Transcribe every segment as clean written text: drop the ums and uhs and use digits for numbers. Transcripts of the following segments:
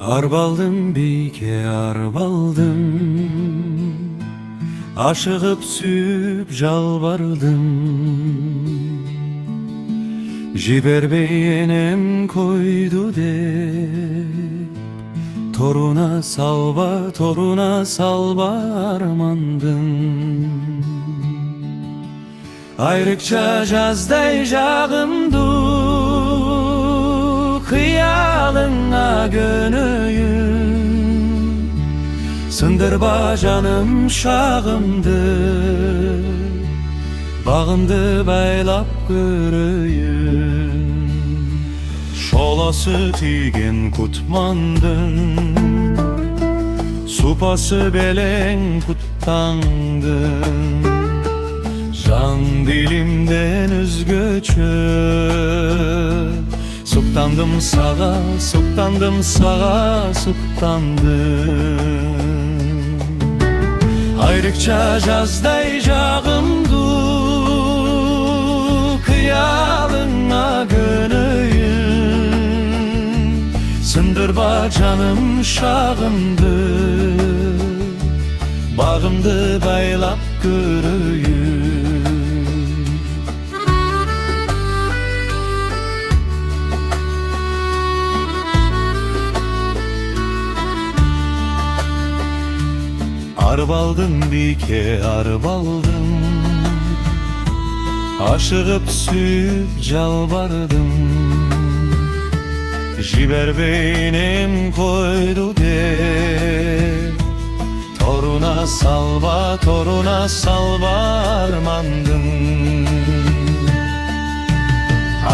Arbaldım bike arbaldım, aşığıp süp жалбардым. Жибербей энем койду деп, торуна салба армандым. Айрыкча жаздай жагымды, kıyalına gönüyüm. Sındırba canım şağımdı, bağımdı baylap görüyüm. Şolası tigen kutmandın, supası belen kuttandın. Can dilimden üzgöçü, Suktandım sağa, suktandım sağa, suktandım. Ayrıkça жаздай жагымды, kıyalına gönüyüm. Sındırba canım şağımdı, bağımdı baylap görüyüm. Arbaldım bike arbaldım, aşığıp süp жалбардым. Жибербейнем койду деп, toruna salba armandым.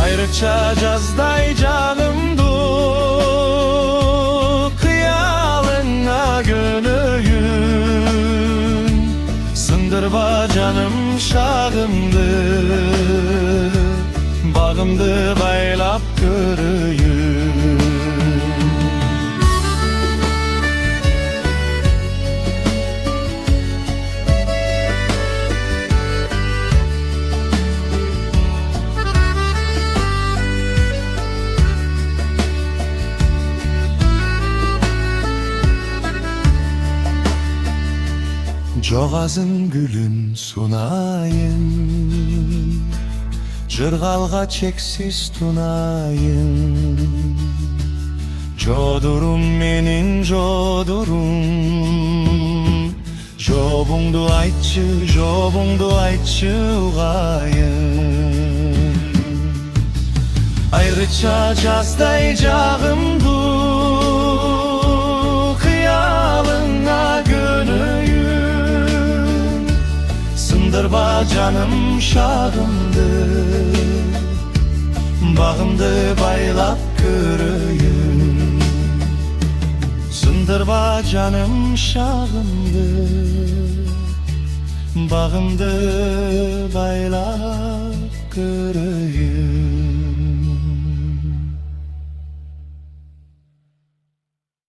Ayrıkça жаздай жагымды, kıyalına gönüyüm. Sındırba canım şağımdı, bağımdı baylap görüyüm. Жоғазын гүлін sunayın, жыргалга чексиz tunayın. Jodurum menin jodurum, jobungdu aytçı ugayın. Ayrıca жаздай жагымды, kıyalına gönüyüm. Sındırba canım şağımdı, bağımdı baylap görüyüm. Sındırba canım şağımdı, bağımdı baylap görüyüm.